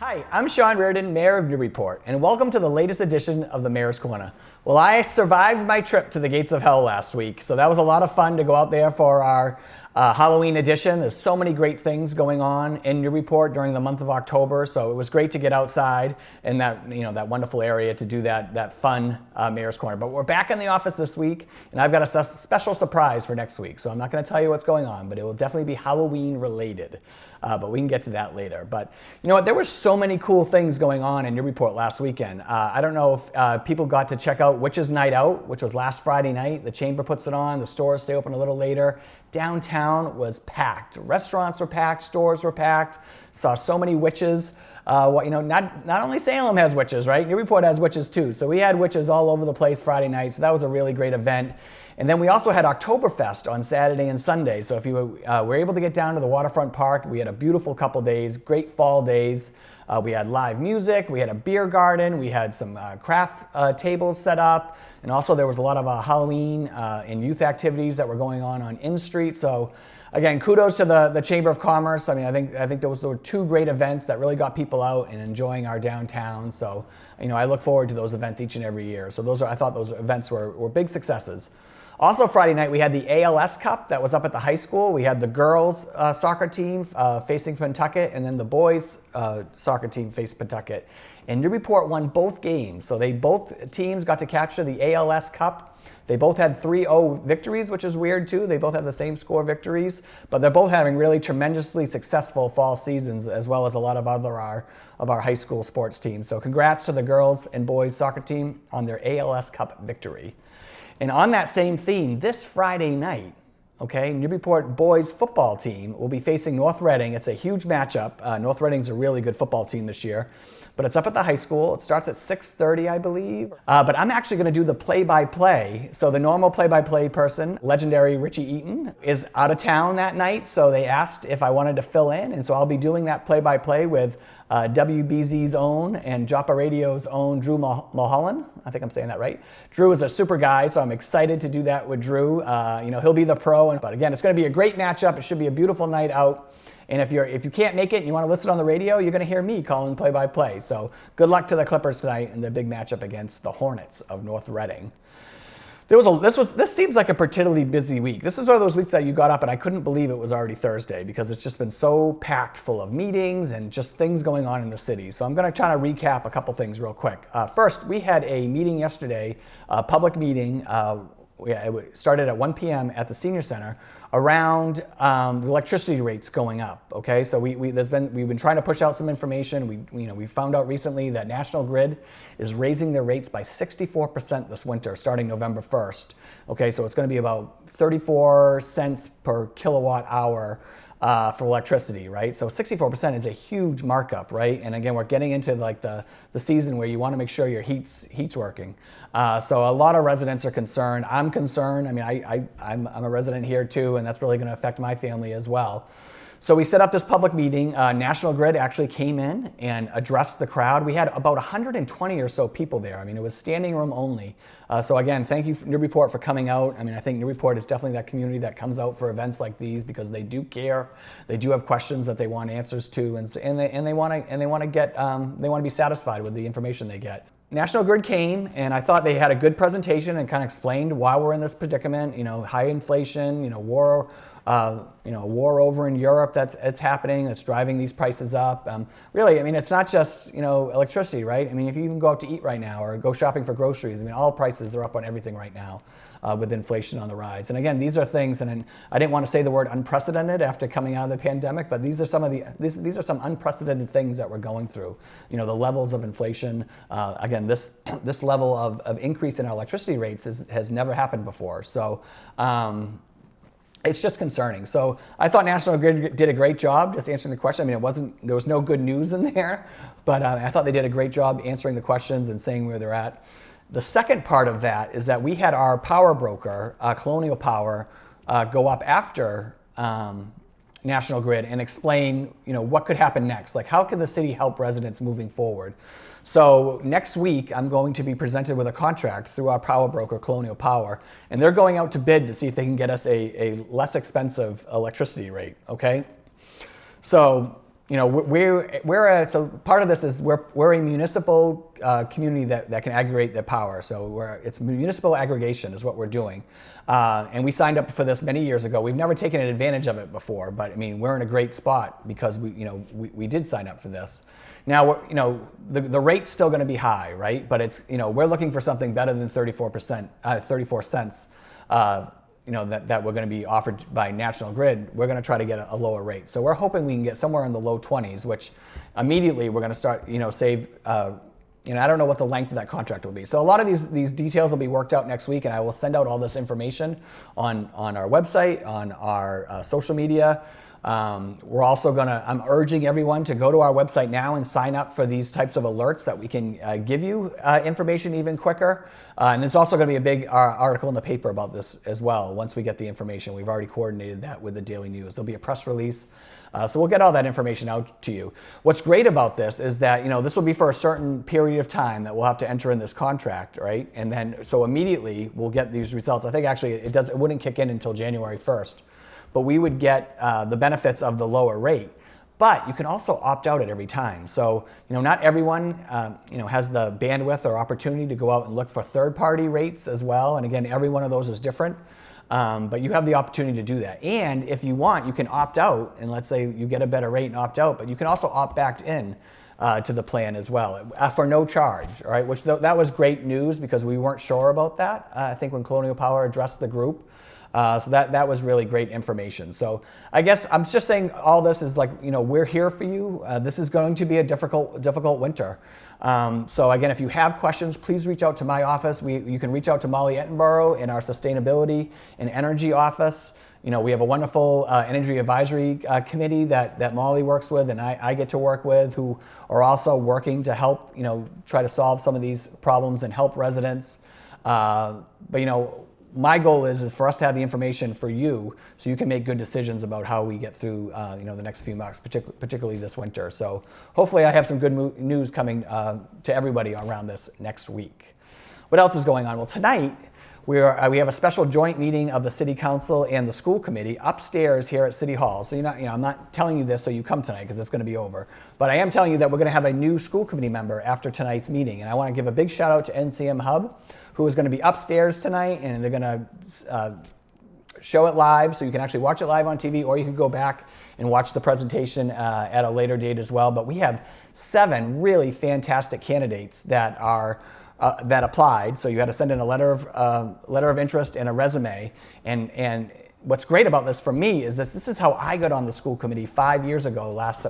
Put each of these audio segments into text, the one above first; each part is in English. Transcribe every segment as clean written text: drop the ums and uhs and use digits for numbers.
Hi, I'm Sean Reardon, Mayor of Newburyport, and welcome to the latest edition of the Mayor's Corner. Well, I survived my trip to the gates of hell last week, so that was a lot of fun to go out there for our Halloween edition. There's so many great things going on in Newburyport during the month of October, so it was great to get outside in that wonderful area to do that fun Mayor's Corner. But we're back in the office this week, and I've got a special surprise for next week, so I'm not going to tell you what's going on, but it will definitely be Halloween related. But we can get to that later. But you know what? There were so many cool things going on in Newburyport last weekend. I don't know if people got to check out Witches' Night Out, which was last Friday night. The Chamber puts it on. The stores stay open a little later. Downtown was packed. Restaurants were packed. Stores were packed. Saw so many witches. Not only Salem has witches, right? Newburyport has witches too. So we had witches all over the place Friday night. So that was a really great event. And then we also had Oktoberfest on Saturday and Sunday. So if you were able to get down to the waterfront park, we had a beautiful couple days, great fall days. We had live music, we had a beer garden, we had some craft tables set up, and also there was a lot of Halloween and youth activities that were going on In Street. So again, kudos to the Chamber of Commerce. I mean, I think those were two great events that really got people out and enjoying our downtown. So I look forward to those events each and every year. So I thought those events were big successes. Also Friday night, we had the ALS Cup that was up at the high school. We had the girls soccer team facing Pentucket, and then the boys soccer team faced Pentucket. And Newburyport won both games. So both teams got to capture the ALS Cup. They both had 3-0 victories, which is weird too. They both had the same score victories, but they're both having really tremendously successful fall seasons, as well as a lot of our high school sports teams. So congrats to the girls and boys soccer team on their ALS Cup victory. And on that same theme, this Friday night, Newburyport boys football team will be facing North Reading. It's a huge matchup. North Reading's a really good football team this year, but it's up at the high school. It starts at 6:30, I believe. But I'm actually going to do the play-by-play. So the normal play-by-play person, legendary Richie Eaton, is out of town that night. So they asked if I wanted to fill in, and so I'll be doing that play-by-play with WBZ's own and Joppa Radio's own Drew Moholland. I think I'm saying that right. Drew is a super guy, so I'm excited to do that with Drew. He'll be the pro. But again, it's going to be a great matchup. It should be a beautiful night out. And if you can't make it and you want to listen on the radio, you're going to hear me calling play-by-play. So good luck to the Clippers tonight in their big matchup against the Hornets of North Reading. This seems like a particularly busy week. This is one of those weeks that you got up and I couldn't believe it was already Thursday because it's just been so packed full of meetings and just things going on in the city. So I'm going to try to recap a couple things real quick. First, we had a meeting yesterday, a public meeting. It started at 1 p.m. at the Senior Center around the electricity rates going up. Okay, so we've been trying to push out some information. We found out recently that National Grid is raising their rates by 64% this winter, starting November 1st. Okay, so it's going to be about 34 cents per kilowatt hour for electricity, right? So 64% is a huge markup, right? And again, we're getting into like the season where you want to make sure your heat's working. So a lot of residents are concerned. I'm concerned. I mean, I'm a resident here too, and that's really going to affect my family as well. So we set up this public meeting. National Grid actually came in and addressed the crowd. We had about 120 or so people there. I mean, it was standing room only. So again, thank you, Newburyport, for coming out. I mean, I think Newburyport is definitely that community that comes out for events like these because they do care. They do have questions that they want answers to, and they want to be satisfied with the information they get. National Grid came, and I thought they had a good presentation and kind of explained why we're in this predicament. High inflation, war over in Europe it's happening. It's driving these prices up. Really, I mean, it's not just electricity, right? I mean, if you even go out to eat right now or go shopping for groceries, I mean, all prices are up on everything right now with inflation on the rise. And again, these are things, and I didn't want to say the word unprecedented after coming out of the pandemic, but these are some unprecedented things that we're going through. The levels of inflation. Again, this level of increase in our electricity rates has never happened before. So. It's just concerning. So I thought National Grid did a great job just answering the question. I mean, there was no good news in there, but I thought they did a great job answering the questions and saying where they're at. The second part of that is that we had our power broker, Colonial Power, go up after National Grid and explain, what could happen next. Like, how can the city help residents moving forward? So next week, I'm going to be presented with a contract through our power broker, Colonial Power, and they're going out to bid to see if they can get us a less expensive electricity rate, okay? So So part of this is we're a municipal community that can aggregate their power. So it's municipal aggregation is what we're doing, and we signed up for this many years ago. We've never taken advantage of it before, but I mean we're in a great spot because we did sign up for this. Now the rate's still going to be high, right? But it's we're looking for something better than 34 cents. That we're going to be offered by National Grid. We're going to try to get a lower rate. So we're hoping we can get somewhere in the low 20s, which immediately we're going to start, save, I don't know what the length of that contract will be. So a lot of these details will be worked out next week, and I will send out all this information on our website, on our social media. We're also I'm urging everyone to go to our website now and sign up for these types of alerts that we can give you information even quicker. And there's also going to be a big article in the paper about this as well once we get the information. We've already coordinated that with the Daily News. There'll be a press release. So we'll get all that information out to you. What's great about this is that, this will be for a certain period of time that we'll have to enter in this contract, right? And then, so immediately we'll get these results. I think actually it wouldn't kick in until January 1st. But we would get the benefits of the lower rate. But you can also opt out at every time. So, not everyone, has the bandwidth or opportunity to go out and look for third-party rates as well. And again, every one of those is different. But you have the opportunity to do that. And if you want, you can opt out. And let's say you get a better rate and opt out. But you can also opt back in to the plan as well for no charge. All right, which that was great news because we weren't sure about that. I think when Colonial Power addressed the group. So that was really great information. So I guess I'm just saying all this is like, we're here for you. This is going to be a difficult winter. So again, if you have questions, please reach out to my office. You can reach out to Molly Ettenborough in our Sustainability and Energy office. We have a wonderful energy advisory committee that Molly works with and I get to work with, who are also working to help, try to solve some of these problems and help residents. But my goal is for us to have the information for you so you can make good decisions about how we get through the next few months, particularly this winter. So hopefully I have some good news coming to everybody around this next week. What else is going on? Well, tonight we have a special joint meeting of the City Council and the School Committee upstairs here at City Hall. So I'm not telling you this so you come tonight because it's going to be over. But I am telling you that we're going to have a new school committee member after tonight's meeting. And I want to give a big shout out to NCM Hub, who is going to be upstairs tonight, and they're going to show it live, so you can actually watch it live on TV, or you can go back and watch the presentation at a later date as well. But we have 7 really fantastic candidates that applied. So you had to send in a letter of interest and a resume. And what's great about this for me is this is how I got on the school committee 5 years ago, last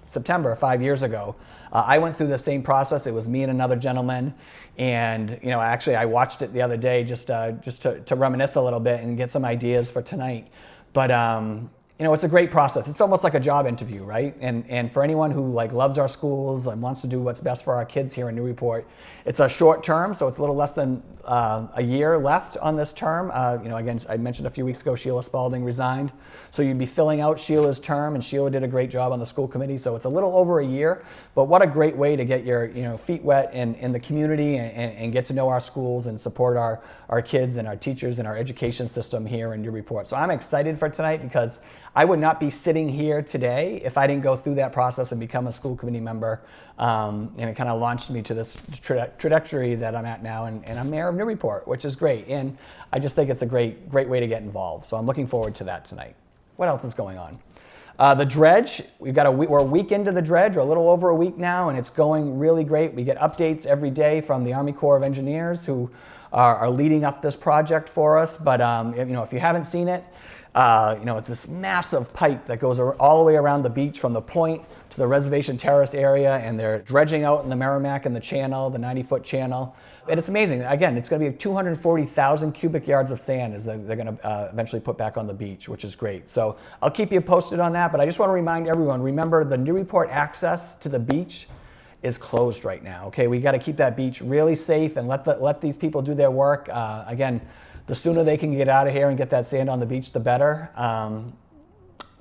September, 5 years ago. I went through the same process. It was me and another gentleman. And, actually I watched it the other day just to reminisce a little bit and get some ideas for tonight. But, it's a great process. It's almost like a job interview, right? And for anyone who loves our schools and wants to do what's best for our kids here in Newburyport, it's a short term, so it's a little less than a year left on this term. Again, I mentioned a few weeks ago, Sheila Spalding resigned. So you'd be filling out Sheila's term, and Sheila did a great job on the school committee. So it's a little over a year, but what a great way to get your feet wet in the community and get to know our schools and support our kids and our teachers and our education system here in Newburyport. So I'm excited for tonight because I would not be sitting here today if I didn't go through that process and become a school committee member. And it kind of launched me to this trajectory that I'm at now, and I'm mayor of Newburyport, which is great. And I just think it's a great way to get involved. So I'm looking forward to that tonight. What else is going on? The dredge, we're a week into the dredge, or a little over a week now, and it's going really great. We get updates every day from the Army Corps of Engineers who are leading up this project for us. But if you haven't seen it, this massive pipe that goes all the way around the beach from the point to the Reservation Terrace area, and they're dredging out in the Merrimack and the channel, the 90-foot channel. And it's amazing. Again, it's going to be 240,000 cubic yards of sand they're going to eventually put back on the beach, which is great. So I'll keep you posted on that, but I just want to remind everyone, remember the Newburyport access to the beach is closed right now. Okay, we got to keep that beach really safe and let these people do their work. Again, the sooner they can get out of here and get that sand on the beach, the better.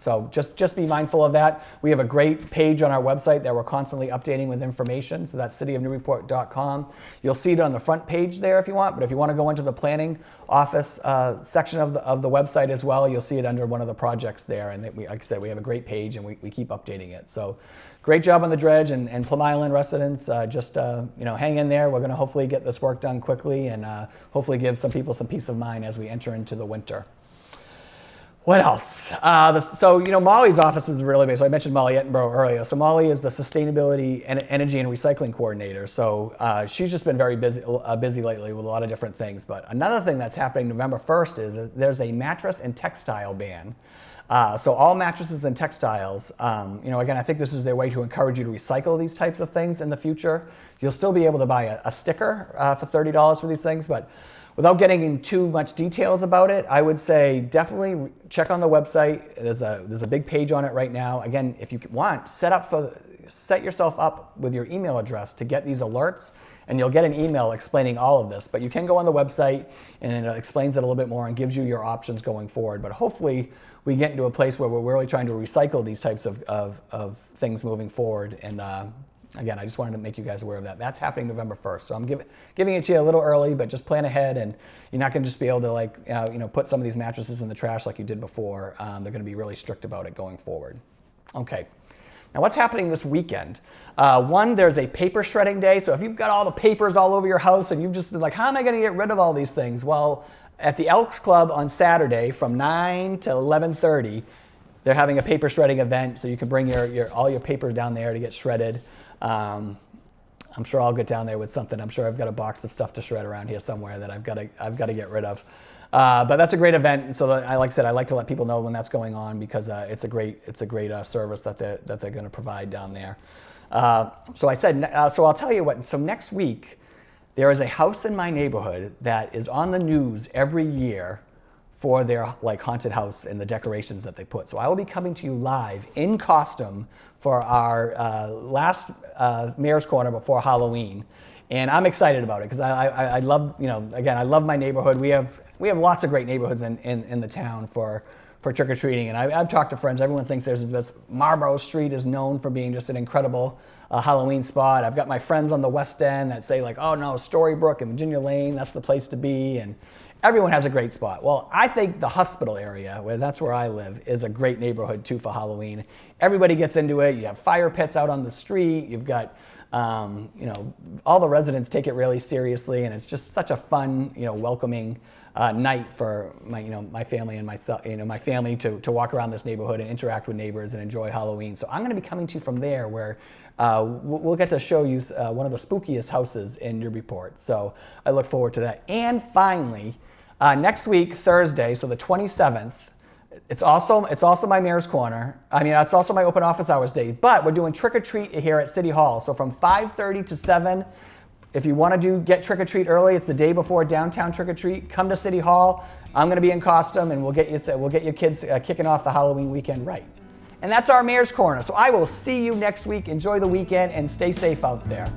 So just be mindful of that. We have a great page on our website that we're constantly updating with information. So that's cityofnewburyport.com. You'll see it on the front page there if you want, but if you want to go into the planning office section of the website as well, you'll see it under one of the projects there. And like I said, we have a great page and we keep updating it. So great job on the dredge, and Plum Island residents, hang in there. We're going to hopefully get this work done quickly and hopefully give some people some peace of mind as we enter into the winter. What else? Molly's office is really big. So I mentioned Molly Ettenborough earlier. So Molly is the Sustainability and Energy and Recycling Coordinator. So she's just been very busy lately with a lot of different things. But another thing that's happening November 1st is that there's a mattress and textile ban. So all mattresses and textiles, again, I think this is their way to encourage you to recycle these types of things in the future. You'll still be able to buy a sticker for $30 for these things, but without getting into too much details about it, I would say definitely check on the website. There's a big page on it right now. Again, if you want, set yourself up with your email address to get these alerts, and you'll get an email explaining all of this. But you can go on the website, and it explains it a little bit more and gives you your options going forward. But hopefully we get into a place where we're really trying to recycle these types of things moving forward. And again, I just wanted to make you guys aware of that. That's happening November 1st. So I'm giving it to you a little early, but just plan ahead, and you're not going to just be able to put some of these mattresses in the trash like you did before. They're going to be really strict about it going forward. Okay. Now, what's happening this weekend? There's a paper shredding day. So if you've got all the papers all over your house and you've just been like, how am I going to get rid of all these things? Well, at the Elks Club on Saturday from 9 to 11:30, they're having a paper shredding event. So you can bring all your paper down there to get shredded. I'm sure I'll get down there with something. I'm sure I've got a box of stuff to shred around here somewhere that I've got to get rid of. But that's a great event, and so I like to let people know when that's going on, because it's a great service that they're going to provide down there. So I'll tell you what. So next week there is a house in my neighborhood that is on the news every year for their haunted house and the decorations that they put. So I will be coming to you live in costume for our last Mayor's Corner before Halloween. And I'm excited about it because I love, I love my neighborhood. We have lots of great neighborhoods in the town for trick-or-treating. And I've talked to friends. Everyone thinks there's this Marlborough Street is known for being just an incredible Halloween spot. I've got my friends on the West End that say oh no, Storybrooke and Virginia Lane, that's the place to be. And everyone has a great spot. Well, I think the hospital area, that's where I live, is a great neighborhood too for Halloween. Everybody gets into it. You have fire pits out on the street. You've got all the residents take it really seriously, and it's just such a fun, welcoming night for my family and myself, my family to walk around this neighborhood and interact with neighbors and enjoy Halloween. So I'm going to be coming to you from there, where we'll get to show you one of the spookiest houses in Newburyport. So I look forward to that. And finally, next week, Thursday, so the 27th. It's also my Mayor's Corner. It's also my open office hours day, but we're doing trick or treat here at City Hall. So from 5:30 to 7, if you want to get trick or treat early, it's the day before downtown trick or treat. Come to City Hall. I'm going to be in costume, and we'll get your kids kicking off the Halloween weekend right. And that's our Mayor's Corner. So I will see you next week. Enjoy the weekend and stay safe out there.